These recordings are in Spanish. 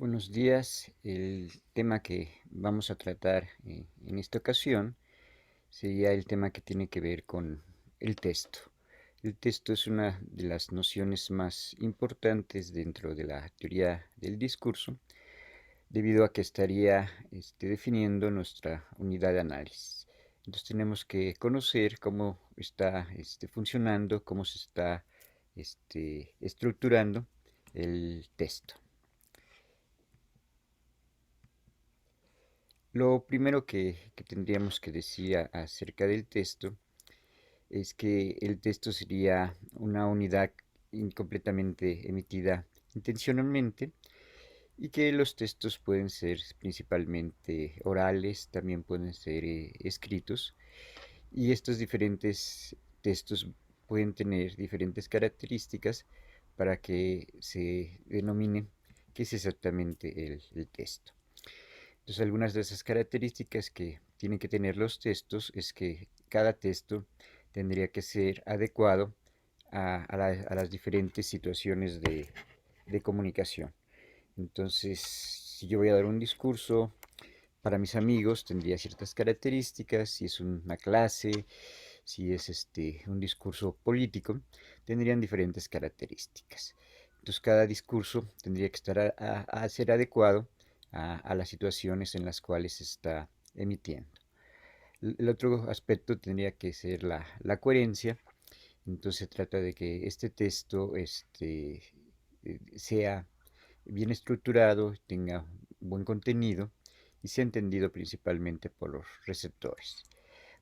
Buenos días. El tema que vamos a tratar en esta ocasión sería el tema que tiene que ver con el texto. El texto es una de las nociones más importantes dentro de la teoría del discurso, debido a que estaría definiendo nuestra unidad de análisis. Entonces tenemos que conocer cómo está funcionando, cómo se está estructurando el texto. Lo primero que tendríamos que decir acerca del texto es que el texto sería una unidad incompletamente emitida intencionalmente y que los textos pueden ser principalmente orales, también pueden ser escritos, y estos diferentes textos pueden tener diferentes características para que se denomine qué es exactamente el texto. Entonces, algunas de esas características que tienen que tener los textos es que cada texto tendría que ser adecuado a las diferentes situaciones de comunicación. Entonces, si yo voy a dar un discurso para mis amigos, tendría ciertas características. Si es una clase, si es un discurso político, tendrían diferentes características. Entonces, cada discurso tendría que estar a ser adecuado a las situaciones en las cuales se está emitiendo. El otro aspecto tendría que ser la coherencia. Entonces se trata de que este texto sea bien estructurado, tenga buen contenido y sea entendido principalmente por los receptores.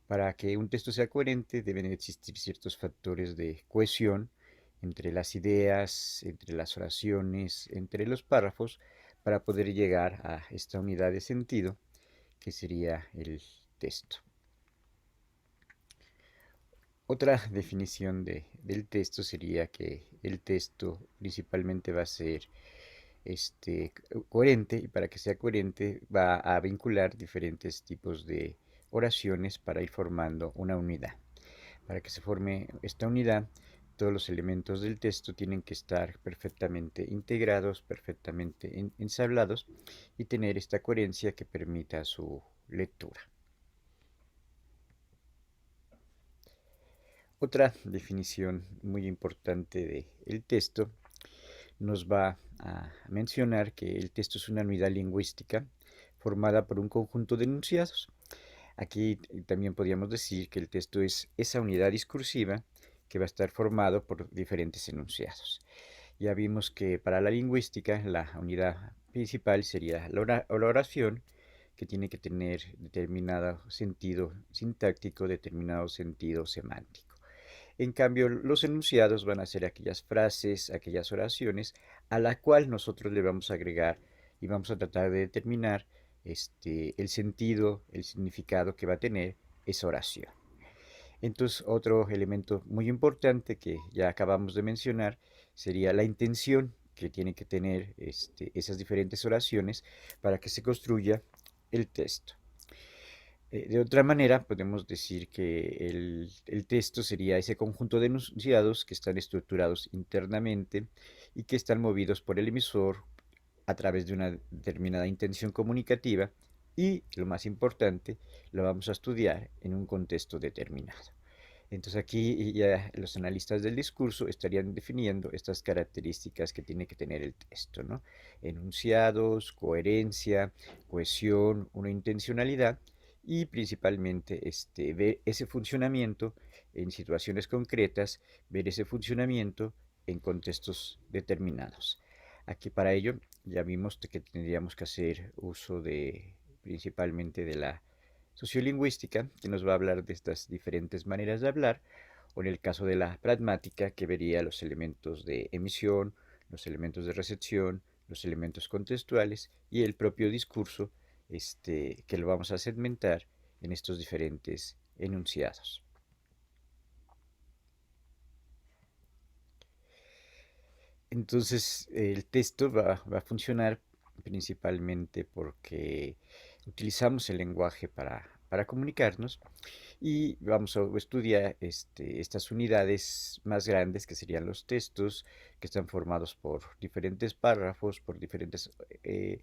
Para que un texto sea coherente deben existir ciertos factores de cohesión entre las ideas, entre las oraciones, entre los párrafos, para poder llegar a esta unidad de sentido que sería el texto. Otra definición del texto sería que el texto principalmente va a ser coherente, y para que sea coherente va a vincular diferentes tipos de oraciones para ir formando una unidad. Para que se forme esta unidad, todos los elementos del texto tienen que estar perfectamente integrados, perfectamente ensamblados y tener esta coherencia que permita su lectura. Otra definición muy importante del texto nos va a mencionar que el texto es una unidad lingüística formada por un conjunto de enunciados. Aquí también podríamos decir que el texto es esa unidad discursiva que va a estar formado por diferentes enunciados. Ya vimos que para la lingüística la unidad principal sería la oración, que tiene que tener determinado sentido sintáctico, determinado sentido semántico. En cambio, los enunciados van a ser aquellas frases, aquellas oraciones a la cual nosotros le vamos a agregar y vamos a tratar de determinar el sentido, el significado que va a tener esa oración. Entonces, otro elemento muy importante que ya acabamos de mencionar sería la intención que tiene que tener esas diferentes oraciones para que se construya el texto. De otra manera, podemos decir que el texto sería ese conjunto de enunciados que están estructurados internamente y que están movidos por el emisor a través de una determinada intención comunicativa, y, lo más importante, lo vamos a estudiar en un contexto determinado. Entonces aquí ya los analistas del discurso estarían definiendo estas características que tiene que tener el texto, ¿no? Enunciados, coherencia, cohesión, una intencionalidad, y principalmente ver ese funcionamiento en situaciones concretas, ver ese funcionamiento en contextos determinados. Aquí para ello ya vimos que tendríamos que hacer uso de principalmente de la sociolingüística, que nos va a hablar de estas diferentes maneras de hablar, o en el caso de la pragmática, que vería los elementos de emisión, los elementos de recepción, los elementos contextuales y el propio discurso, que lo vamos a segmentar en estos diferentes enunciados. Entonces, el texto va a funcionar principalmente porque utilizamos el lenguaje para comunicarnos, y vamos a estudiar estas unidades más grandes que serían los textos, que están formados por diferentes párrafos, por diferentes eh,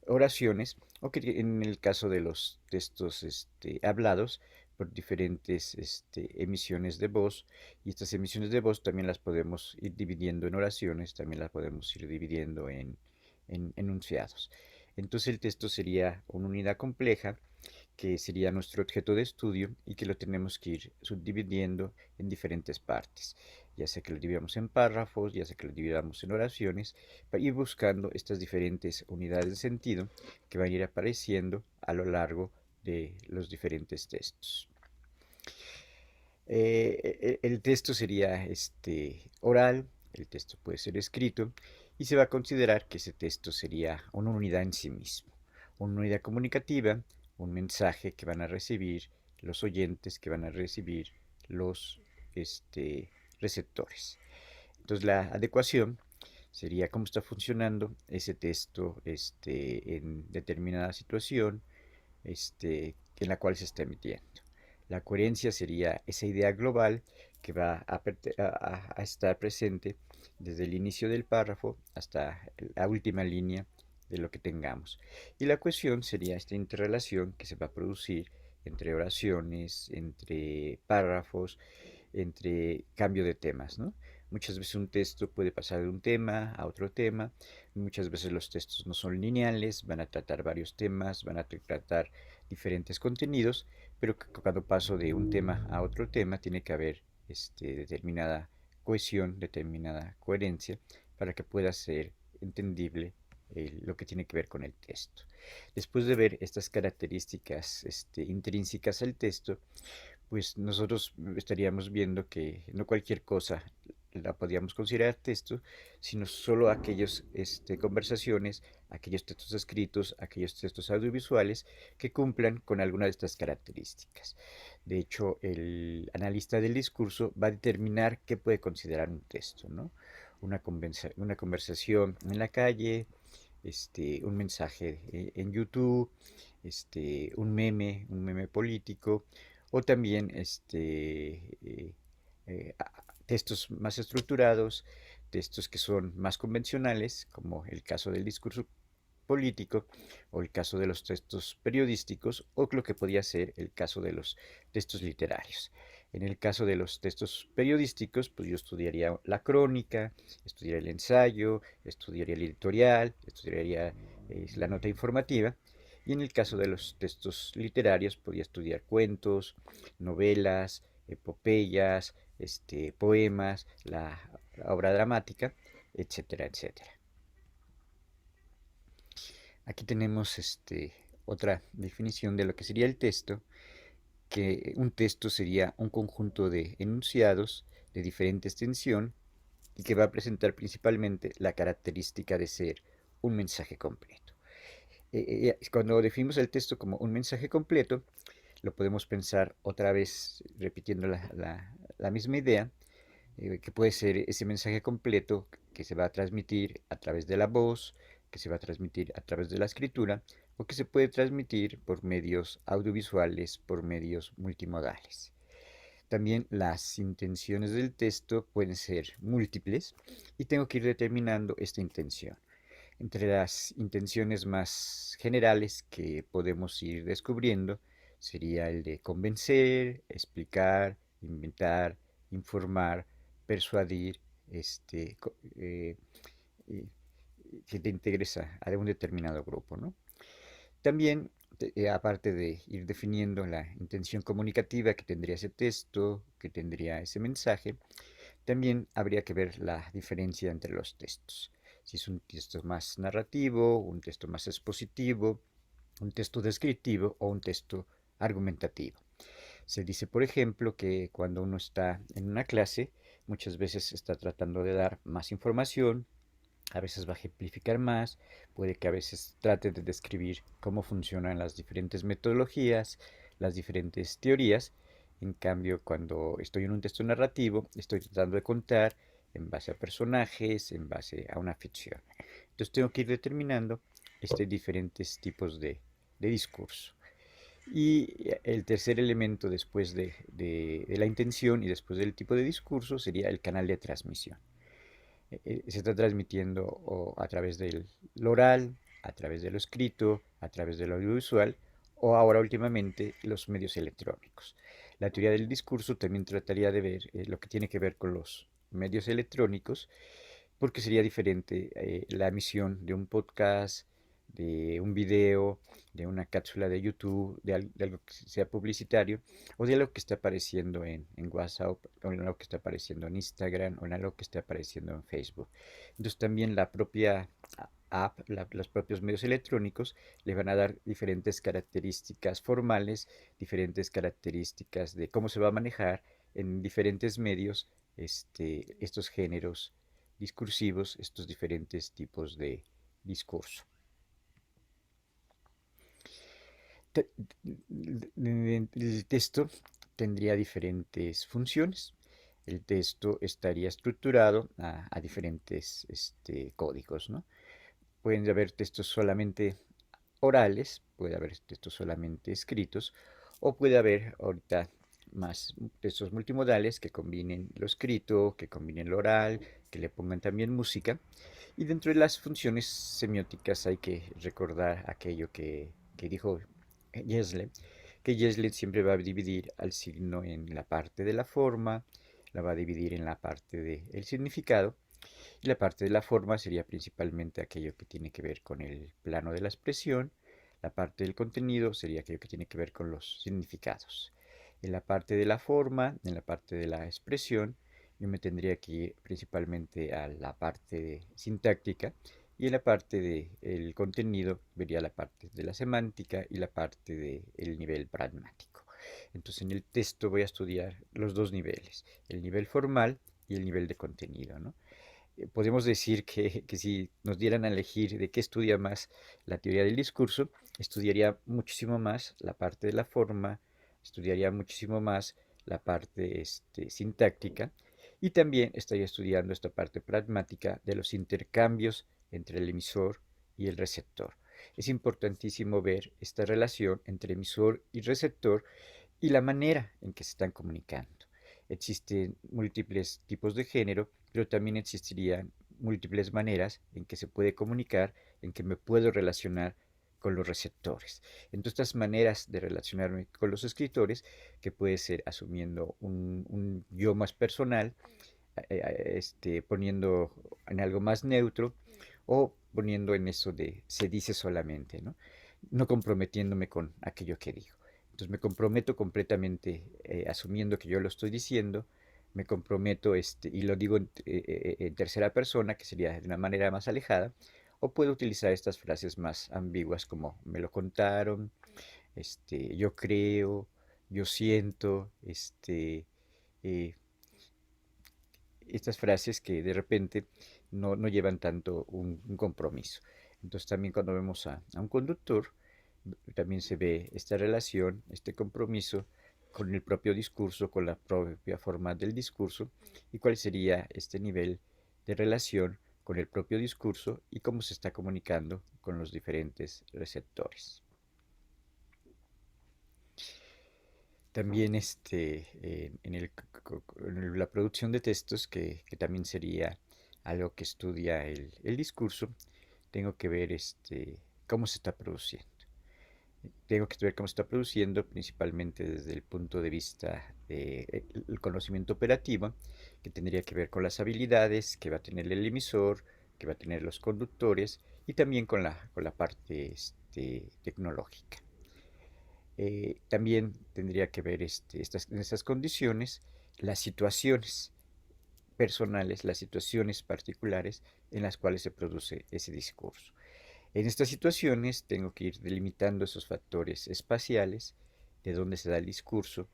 oraciones, o que en el caso de los textos hablados, por diferentes emisiones de voz, y estas emisiones de voz también las podemos ir dividiendo en oraciones, también las podemos ir dividiendo en enunciados. Entonces el texto sería una unidad compleja que sería nuestro objeto de estudio y que lo tenemos que ir subdividiendo en diferentes partes, ya sea que lo dividamos en párrafos, ya sea que lo dividamos en oraciones, para ir buscando estas diferentes unidades de sentido que van a ir apareciendo a lo largo de los diferentes textos. El texto sería oral, el texto puede ser escrito y se va a considerar que ese texto sería una unidad en sí mismo, una unidad comunicativa, un mensaje que van a recibir los oyentes, que van a recibir los receptores. Entonces la adecuación sería cómo está funcionando ese texto en determinada situación en la cual se está emitiendo. La coherencia sería esa idea global que va a estar presente desde el inicio del párrafo hasta la última línea de lo que tengamos. Y la cohesión sería esta interrelación que se va a producir entre oraciones, entre párrafos, entre cambio de temas, ¿no? Muchas veces un texto puede pasar de un tema a otro tema, muchas veces los textos no son lineales, van a tratar varios temas, van a tratar diferentes contenidos, pero cuando paso de un tema a otro tema tiene que haber determinada cohesión, determinada coherencia para que pueda ser entendible lo que tiene que ver con el texto. Después de ver estas características intrínsecas al texto, pues nosotros estaríamos viendo que no cualquier cosa la podíamos considerar texto, sino solo aquellas conversaciones, aquellos textos escritos, aquellos textos audiovisuales que cumplan con alguna de estas características. De hecho, el analista del discurso va a determinar qué puede considerar un texto, ¿no? Una conversación en la calle, un mensaje en YouTube, un meme político, o también textos más estructurados, textos que son más convencionales, como el caso del discurso político, o el caso de los textos periodísticos, o lo que podía ser el caso de los textos literarios. En el caso de los textos periodísticos, pues yo estudiaría la crónica, estudiaría el ensayo, estudiaría el editorial, estudiaría la nota informativa. Y en el caso de los textos literarios, podía estudiar cuentos, novelas, epopeyas, poemas, la obra dramática, etcétera, etcétera. Aquí tenemos otra definición de lo que sería el texto, que un texto sería un conjunto de enunciados de diferente extensión y que va a presentar principalmente la característica de ser un mensaje completo. Cuando definimos el texto como un mensaje completo, lo podemos pensar otra vez repitiendo la misma idea, que puede ser ese mensaje completo que se va a transmitir a través de la voz, que se va a transmitir a través de la escritura o que se puede transmitir por medios audiovisuales, por medios multimodales. También las intenciones del texto pueden ser múltiples y tengo que ir determinando esta intención. Entre las intenciones más generales que podemos ir descubriendo sería el de convencer, explicar, inventar, informar, persuadir, eh, eh, que te integres a un determinado grupo, ¿no? También, aparte de ir definiendo la intención comunicativa que tendría ese texto, que tendría ese mensaje, también habría que ver la diferencia entre los textos. Si es un texto más narrativo, un texto más expositivo, un texto descriptivo o un texto argumentativo. Se dice, por ejemplo, que cuando uno está en una clase, muchas veces está tratando de dar más información, a veces va a ejemplificar más, puede que a veces trate de describir cómo funcionan las diferentes metodologías, las diferentes teorías. En cambio, cuando estoy en un texto narrativo, estoy tratando de contar en base a personajes, en base a una ficción. Entonces tengo que ir determinando diferentes tipos de discurso. Y el tercer elemento después de la intención y después del tipo de discurso sería el canal de transmisión. Se está transmitiendo a través del lo oral, a través de lo escrito, a través del audiovisual o ahora últimamente los medios electrónicos. La teoría del discurso también trataría de ver lo que tiene que ver con los medios electrónicos, porque sería diferente la emisión de un podcast, de un video, de una cápsula de YouTube, de algo que sea publicitario, o de algo que esté apareciendo en WhatsApp, o en algo que esté apareciendo en Instagram, o en algo que esté apareciendo en Facebook. Entonces también la propia app, los propios medios electrónicos le van a dar diferentes características formales, diferentes características de cómo se va a manejar en diferentes medios estos géneros discursivos, estos diferentes tipos de discurso. El texto tendría diferentes funciones. El texto estaría estructurado a diferentes códigos, ¿no? Pueden haber textos solamente orales, puede haber textos solamente escritos, o puede haber ahorita más textos multimodales que combinen lo escrito, que combinen lo oral, que le pongan también música. Y dentro de las funciones semióticas hay que recordar aquello que dijo Yesle, que Yesle siempre va a dividir al signo en la parte de la forma, la va a dividir en la parte del significado, y la parte de la forma sería principalmente aquello que tiene que ver con el plano de la expresión, la parte del contenido sería aquello que tiene que ver con los significados. En la parte de la forma, en la parte de la expresión, yo me tendría que ir principalmente a la parte de sintáctica y en la parte del contenido vería la parte de la semántica y la parte del nivel pragmático. Entonces en el texto voy a estudiar los dos niveles, el nivel formal y el nivel de contenido, ¿no? Podemos decir que si nos dieran a elegir de qué estudia más la teoría del discurso, estudiaría muchísimo más la parte de la forma, estudiaría muchísimo más la parte sintáctica y también estaría estudiando esta parte pragmática de los intercambios entre el emisor y el receptor. Es importantísimo ver esta relación entre emisor y receptor y la manera en que se están comunicando. Existen múltiples tipos de género, pero también existirían múltiples maneras en que se puede comunicar, en que me puedo relacionar con los receptores. Entonces, estas maneras de relacionarme con los escritores, que puede ser asumiendo un yo más personal, poniendo en algo más neutro o poniendo en eso de se dice solamente, ¿no? No comprometiéndome con aquello que digo. Entonces me comprometo completamente asumiendo que yo lo estoy diciendo, me comprometo y lo digo en tercera persona, que sería de una manera más alejada, o puedo utilizar estas frases más ambiguas como me lo contaron, yo creo, yo siento, eh, estas frases que de repente no llevan tanto un compromiso. Entonces también cuando vemos a un conductor, también se ve esta relación, este compromiso con el propio discurso, con la propia forma del discurso y cuál sería este nivel de relación con el propio discurso y cómo se está comunicando con los diferentes receptores. También en la producción de textos, que también sería algo que estudia el discurso, tengo que ver cómo se está produciendo. Tengo que ver cómo se está produciendo principalmente desde el punto de vista del conocimiento operativo, que tendría que ver con las habilidades que va a tener el emisor, que va a tener los conductores y también con la parte tecnológica. También tendría que ver en estas condiciones las situaciones personales, las situaciones particulares en las cuales se produce ese discurso. En estas situaciones tengo que ir delimitando esos factores espaciales de dónde se da el discurso.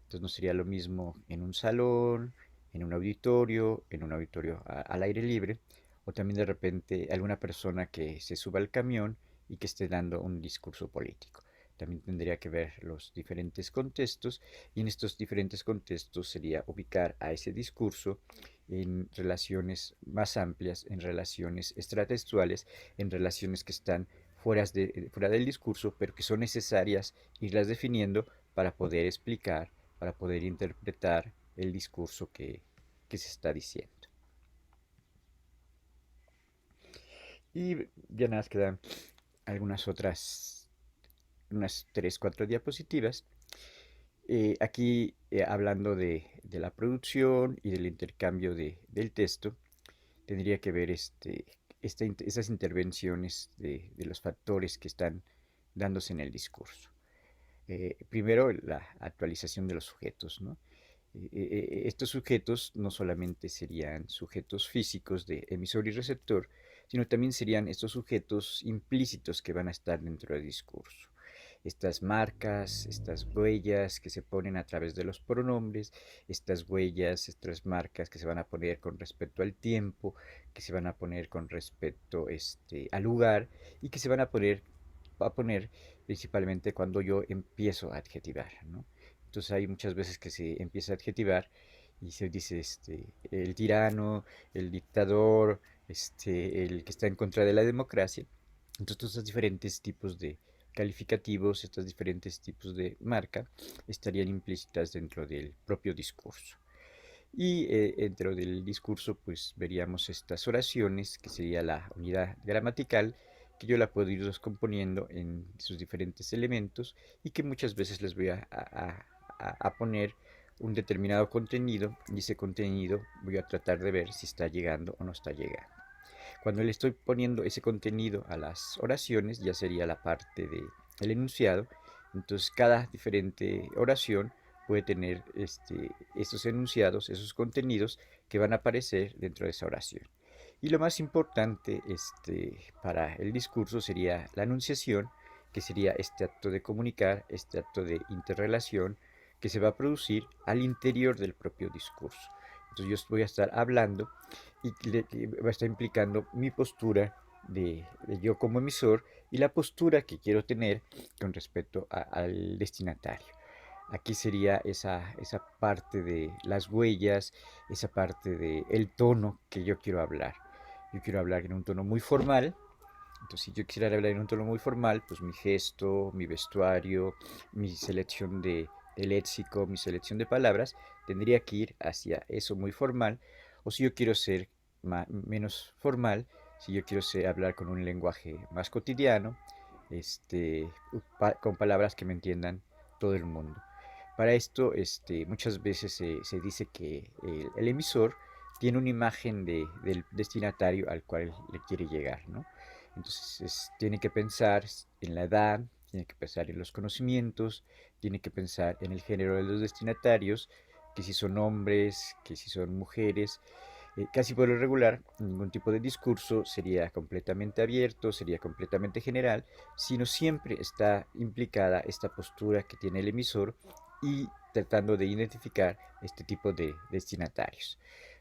Entonces no sería lo mismo en un salón, en un auditorio al aire libre, o también de repente alguna persona que se suba al camión y que esté dando un discurso político. También tendría que ver los diferentes contextos y en estos diferentes contextos sería ubicar a ese discurso en relaciones más amplias, en relaciones extratextuales, en relaciones que están fuera del discurso, pero que son necesarias irlas definiendo para poder explicar, para poder interpretar el discurso que se está diciendo. Y ya nada más quedan algunas otras, unas 3, 4 diapositivas. Aquí hablando de la producción y del intercambio del texto, tendría que ver esas intervenciones de los factores que están dándose en el discurso. Primero, la actualización de los sujetos, ¿no? Estos sujetos no solamente serían sujetos físicos de emisor y receptor, sino también serían estos sujetos implícitos que van a estar dentro del discurso. Estas marcas, estas huellas que se ponen a través de los pronombres, estas huellas, estas marcas que se van a poner con respecto al tiempo, que se van a poner con respecto al lugar y que se van a poner principalmente cuando yo empiezo a adjetivar, ¿no? Entonces hay muchas veces que se empieza a adjetivar y se dice el tirano, el dictador, el que está en contra de la democracia. Entonces todos estos diferentes tipos de calificativos, estos diferentes tipos de marca estarían implícitas dentro del propio discurso. Y dentro del discurso pues veríamos estas oraciones, que sería la unidad gramatical, que yo la puedo ir descomponiendo en sus diferentes elementos y que muchas veces les voy a poner un determinado contenido y ese contenido voy a tratar de ver si está llegando o no está llegando. Cuando le estoy poniendo ese contenido a las oraciones, ya sería la parte del enunciado, entonces cada diferente oración puede tener estos enunciados, esos contenidos que van a aparecer dentro de esa oración. Y lo más importante para el discurso sería la enunciación, que sería este acto de comunicar, este acto de interrelación que se va a producir al interior del propio discurso. Entonces yo voy a estar hablando y va a estar implicando mi postura de yo como emisor y la postura que quiero tener con respecto al destinatario. Aquí sería esa parte de las huellas, esa parte del tono que yo quiero hablar. Yo quiero hablar en un tono muy formal. Entonces, si yo quisiera hablar en un tono muy formal, pues mi gesto, mi vestuario, mi selección de léxico, mi selección de palabras, tendría que ir hacia eso muy formal. O si yo quiero ser menos formal, si yo quiero hablar con un lenguaje más cotidiano, con palabras que me entiendan todo el mundo. Para esto, muchas veces se dice que el emisor tiene una imagen del destinatario al cual le quiere llegar, ¿no? Entonces tiene que pensar en la edad, tiene que pensar en los conocimientos, tiene que pensar en el género de los destinatarios, que si son hombres, que si son mujeres. Casi por lo regular, ningún tipo de discurso sería completamente abierto, sería completamente general, sino siempre está implicada esta postura que tiene el emisor y tratando de identificar este tipo de destinatarios.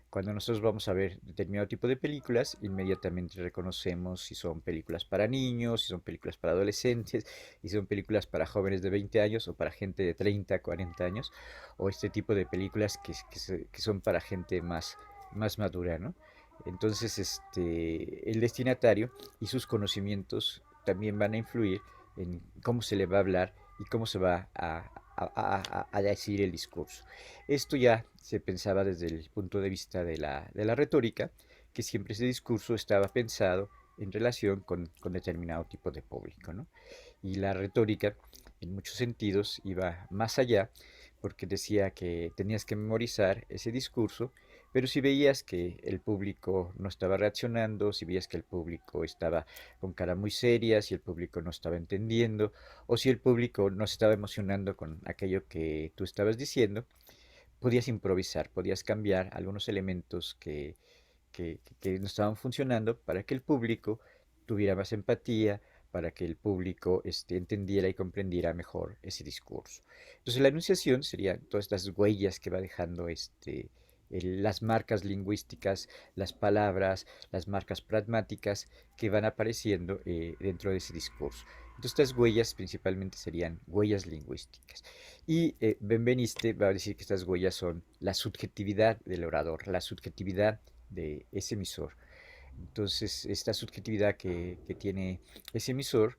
Cuando nosotros vamos a ver determinado tipo de películas, inmediatamente reconocemos si son películas para niños, si son películas para adolescentes, si son películas para jóvenes de 20 años o para gente de 30, 40 años, o este tipo de películas que son para gente más madura, ¿no? Entonces, el destinatario y sus conocimientos también van a influir en cómo se le va a hablar y cómo se va a decir el discurso. Esto ya se pensaba desde el punto de vista de la retórica, que siempre ese discurso estaba pensado en relación con determinado tipo de público, ¿no? Y la retórica, en muchos sentidos, iba más allá, porque decía que tenías que memorizar ese discurso, pero si veías que el público no estaba reaccionando, si veías que el público estaba con cara muy seria, si el público no estaba entendiendo, o si el público no se estaba emocionando con aquello que tú estabas diciendo, podías improvisar, podías cambiar algunos elementos que no estaban funcionando para que el público tuviera más empatía, para que el público entendiera y comprendiera mejor ese discurso. Entonces la enunciación serían todas estas huellas que va dejando las marcas lingüísticas, las palabras, las marcas pragmáticas que van apareciendo dentro de ese discurso. Entonces estas huellas principalmente serían huellas lingüísticas. Y Benveniste va a decir que estas huellas son la subjetividad del orador, la subjetividad de ese emisor. Entonces, esta subjetividad que tiene ese emisor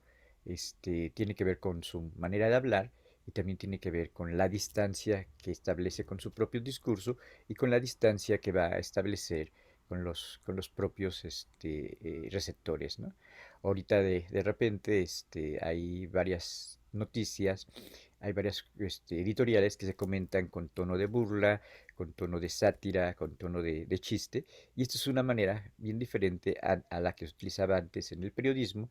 tiene que ver con su manera de hablar y también tiene que ver con la distancia que establece con su propio discurso y con la distancia que va a establecer con los propios receptores, ¿no? Ahorita de repente hay varias noticias, hay varias editoriales que se comentan con tono de burla, con tono de sátira, con tono de chiste, y esto es una manera bien diferente a la que se utilizaba antes en el periodismo,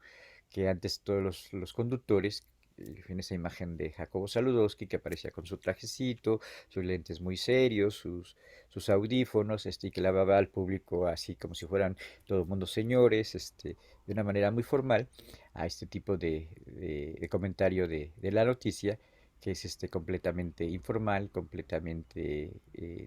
que antes todos los conductores, en esa imagen de Jacobo Saludowski, que aparecía con su trajecito, sus lentes muy serios, sus audífonos, y que le hablaba al público así como si fueran todo el mundo señores, de una manera muy formal, a este tipo de comentario de la noticia, que es completamente informal, completamente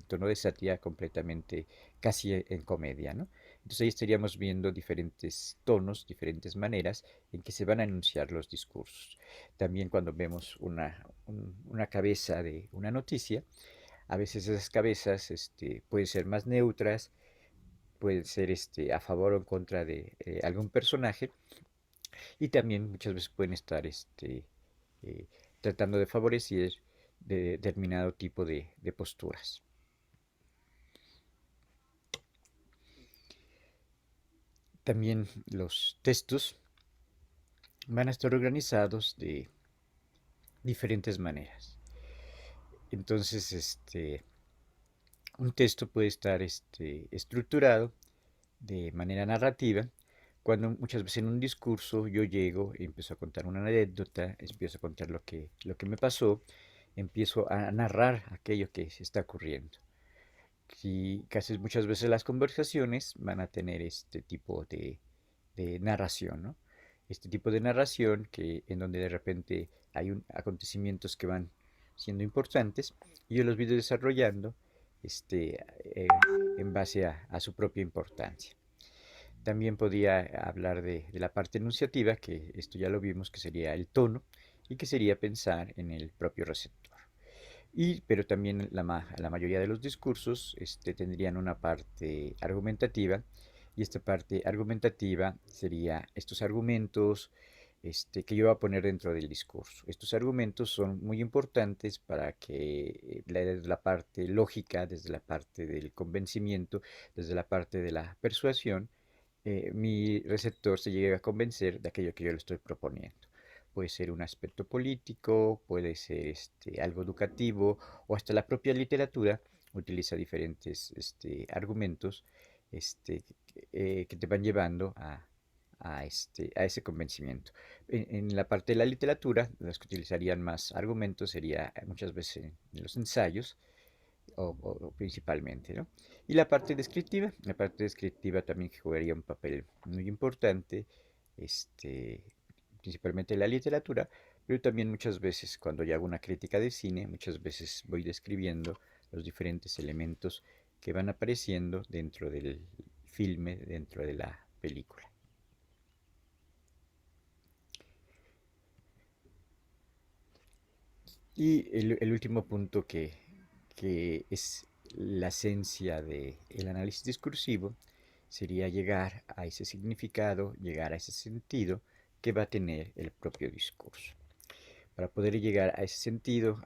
tono de sátira, completamente casi en comedia, ¿no? Entonces ahí estaríamos viendo diferentes tonos, diferentes maneras en que se van a anunciar los discursos. También cuando vemos una cabeza de una noticia, a veces esas cabezas pueden ser más neutras, pueden ser a favor o en contra de algún personaje y también muchas veces pueden estar eh, tratando de favorecer de determinado tipo de posturas. También los textos van a estar organizados de diferentes maneras. Entonces, un texto puede estar estructurado de manera narrativa, cuando muchas veces en un discurso yo llego y empiezo a contar una anécdota, empiezo a contar lo que me pasó, empiezo a narrar aquello que se está ocurriendo. Y casi muchas veces las conversaciones van a tener este tipo de narración, ¿no? Este tipo de narración en donde de repente hay acontecimientos que van siendo importantes y yo los voy desarrollando eh, en base a su propia importancia. También podía hablar de la parte enunciativa, que esto ya lo vimos, que sería el tono y que sería pensar en el propio receptor. Pero también la mayoría de los discursos tendrían una parte argumentativa y esta parte argumentativa sería estos argumentos que yo voy a poner dentro del discurso. Estos argumentos son muy importantes para que desde la parte lógica, desde la parte del convencimiento, desde la parte de la persuasión, mi receptor se llegue a convencer de aquello que yo le estoy proponiendo. Puede ser un aspecto político, puede ser algo educativo o hasta la propia literatura utiliza diferentes argumentos que te van llevando a ese convencimiento. En la parte de la literatura, los que utilizarían más argumentos sería muchas veces en los ensayos, o principalmente, ¿no? Y la parte descriptiva también jugaría un papel muy importante, este, principalmente en la literatura, pero también muchas veces cuando yo hago una crítica de cine, muchas veces voy describiendo los diferentes elementos que van apareciendo dentro del filme, dentro de la película. Y el último punto que es la esencia del análisis discursivo sería llegar a ese significado, llegar a ese sentido que va a tener el propio discurso. Para poder llegar a ese sentido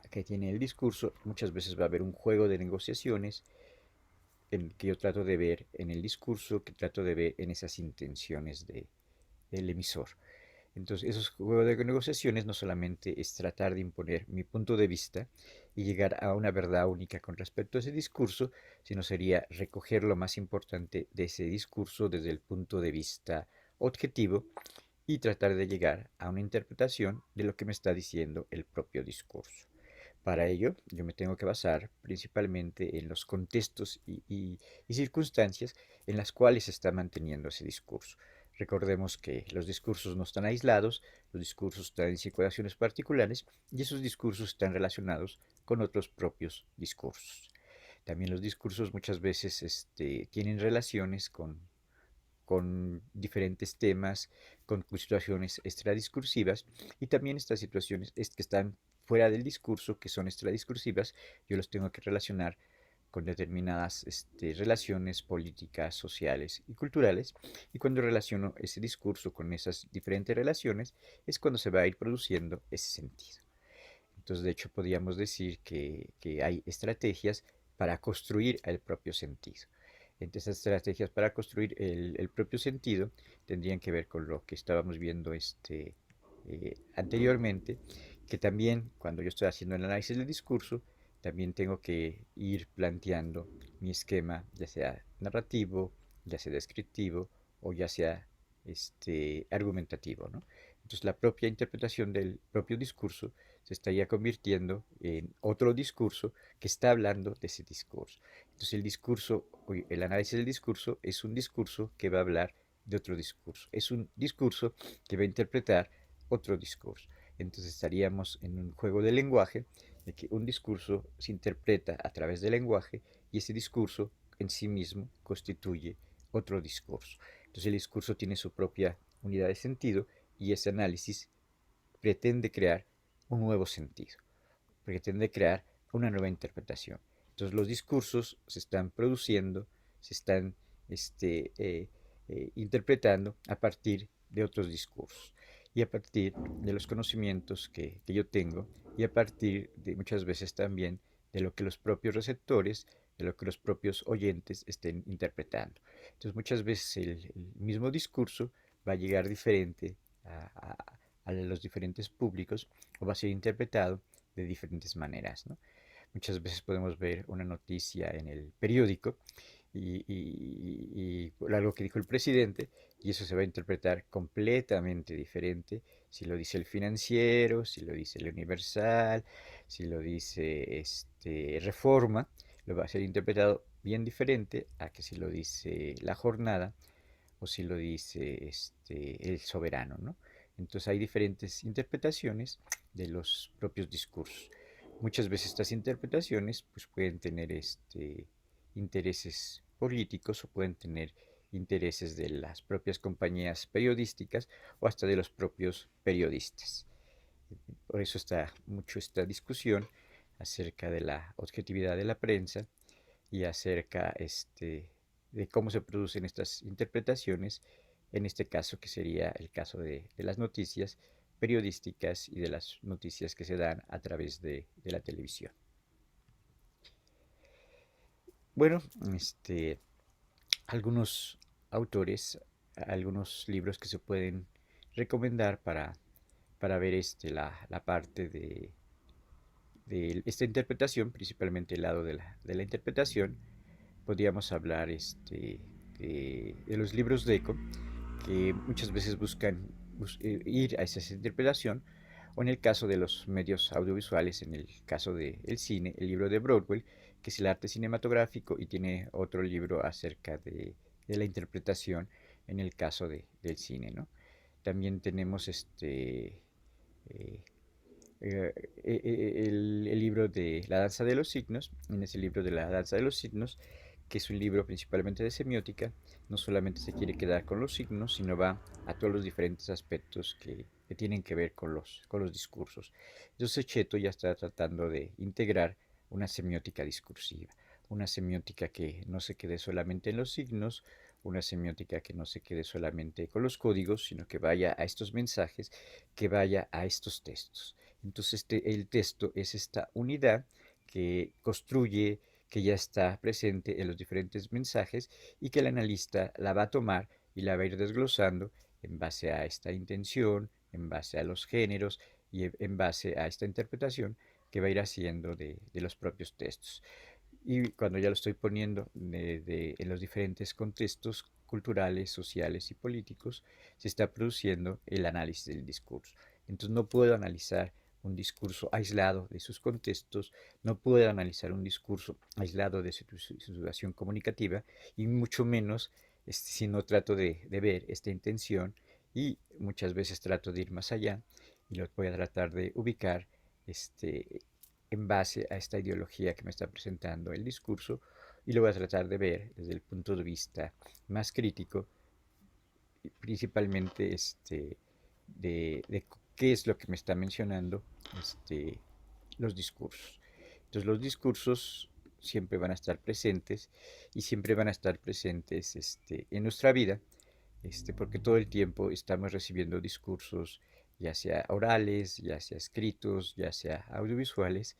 que tiene el discurso, muchas veces va a haber un juego de negociaciones que yo trato de ver en el discurso, que trato de ver en esas intenciones del emisor. Entonces, esos juegos de negociaciones no solamente es tratar de imponer mi punto de vista y llegar a una verdad única con respecto a ese discurso, sino sería recoger lo más importante de ese discurso desde el punto de vista objetivo y tratar de llegar a una interpretación de lo que me está diciendo el propio discurso. Para ello, yo me tengo que basar principalmente en los contextos y circunstancias en las cuales se está manteniendo ese discurso. Recordemos que los discursos no están aislados, los discursos están en circulaciones particulares y esos discursos están relacionados con otros propios discursos. También los discursos muchas veces tienen relaciones con diferentes temas, con situaciones extradiscursivas y también estas situaciones que están fuera del discurso, que son extradiscursivas, yo los tengo que relacionar con determinadas relaciones políticas, sociales y culturales, y cuando relaciono ese discurso con esas diferentes relaciones es cuando se va a ir produciendo ese sentido. Entonces, de hecho, podríamos decir que hay estrategias para construir el propio sentido. Entonces, esas estrategias para construir el propio sentido tendrían que ver con lo que estábamos viendo anteriormente, que también cuando yo estoy haciendo el análisis del discurso, también tengo que ir planteando mi esquema, ya sea narrativo, ya sea descriptivo o ya sea argumentativo, ¿no? Entonces, la propia interpretación del propio discurso se estaría convirtiendo en otro discurso que está hablando de ese discurso. Entonces el análisis del discurso es un discurso que va a hablar de otro discurso. Es un discurso que va a interpretar otro discurso. Entonces estaríamos en un juego de lenguaje de que un discurso se interpreta a través del lenguaje y ese discurso en sí mismo constituye otro discurso. Entonces el discurso tiene su propia unidad de sentido y ese análisis pretende crear un nuevo sentido, pretende crear una nueva interpretación. Entonces los discursos se están produciendo, se están interpretando a partir de otros discursos y a partir de los conocimientos que yo tengo y a partir de muchas veces también de lo que los propios receptores, de lo que los propios oyentes estén interpretando. Entonces muchas veces el mismo discurso va a llegar diferente a los diferentes públicos o va a ser interpretado de diferentes maneras, ¿no? Muchas veces podemos ver una noticia en el periódico y algo que dijo el presidente y eso se va a interpretar completamente diferente si lo dice el Financiero, si lo dice el Universal, si lo dice Reforma, lo va a ser interpretado bien diferente a que si lo dice La Jornada o si lo dice el Soberano, ¿no? Entonces hay diferentes interpretaciones de los propios discursos. Muchas veces estas interpretaciones pues, pueden tener intereses políticos o pueden tener intereses de las propias compañías periodísticas o hasta de los propios periodistas. Por eso está mucho esta discusión acerca de la objetividad de la prensa y acerca de cómo se producen estas interpretaciones, en este caso que sería el caso de las noticias periodísticas y de las noticias que se dan a través de la televisión. Bueno, algunos autores, algunos libros que se pueden recomendar para ver la parte de esta interpretación, principalmente el lado de la interpretación, podríamos hablar de los libros de Eco, que muchas veces buscan ir a esa interpretación, o en el caso de los medios audiovisuales, en el caso del cine, el libro de Broadwell, que es el arte cinematográfico, y tiene otro libro acerca de la interpretación en el caso del cine, ¿no? También tenemos eh, el libro de La danza de los signos. En ese libro de La danza de los signos, que es un libro principalmente de semiótica, no solamente se quiere quedar con los signos, sino va a todos los diferentes aspectos que tienen que ver con los discursos. Entonces Cheto ya está tratando de integrar una semiótica discursiva, una semiótica que no se quede solamente en los signos, una semiótica que no se quede solamente con los códigos, sino que vaya a estos mensajes, que vaya a estos textos. Entonces el texto es esta unidad que construye, que ya está presente en los diferentes mensajes y que el analista la va a tomar y la va a ir desglosando en base a esta intención, en base a los géneros y en base a esta interpretación que va a ir haciendo de los propios textos. Y cuando ya lo estoy poniendo en los diferentes contextos culturales, sociales y políticos, se está produciendo el análisis del discurso. Entonces no puedo analizar un discurso aislado de sus contextos, no puedo analizar un discurso aislado de su situación comunicativa y mucho menos si no trato de ver esta intención y muchas veces trato de ir más allá y lo voy a tratar de ubicar en base a esta ideología que me está presentando el discurso y lo voy a tratar de ver desde el punto de vista más crítico, principalmente de qué es lo que me está mencionando los discursos. Entonces los discursos siempre van a estar presentes y siempre van a estar presentes en nuestra vida, porque todo el tiempo estamos recibiendo discursos, ya sea orales, ya sea escritos, ya sea audiovisuales,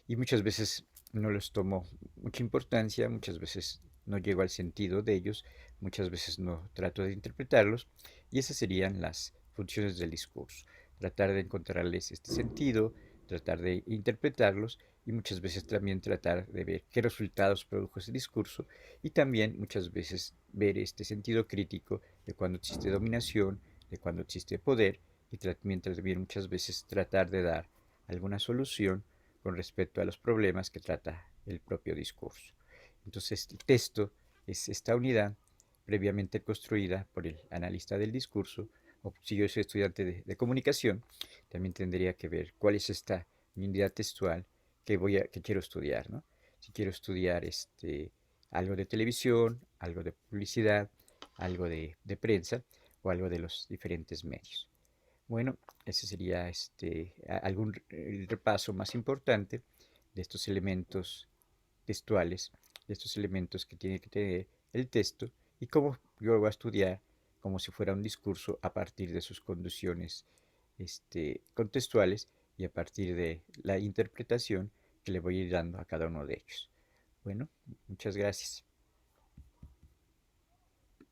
y muchas veces no les tomo mucha importancia, muchas veces no llego al sentido de ellos, muchas veces no trato de interpretarlos, y esas serían las funciones del discurso, tratar de encontrarles este sentido, tratar de interpretarlos y muchas veces también tratar de ver qué resultados produjo ese discurso y también muchas veces ver este sentido crítico de cuando existe dominación, de cuando existe poder y también muchas veces tratar de dar alguna solución con respecto a los problemas que trata el propio discurso. Entonces, el texto es esta unidad previamente construida por el analista del discurso, o si yo soy estudiante de comunicación, también tendría que ver cuál es esta unidad textual que quiero estudiar, ¿no? Si quiero estudiar algo de televisión, algo de publicidad, algo de prensa o algo de los diferentes medios. Bueno, ese sería el repaso más importante de estos elementos textuales, de estos elementos que tiene que tener el texto y cómo yo lo voy a estudiar como si fuera un discurso a partir de sus condiciones contextuales y a partir de la interpretación que le voy a ir dando a cada uno de ellos. Bueno, muchas gracias.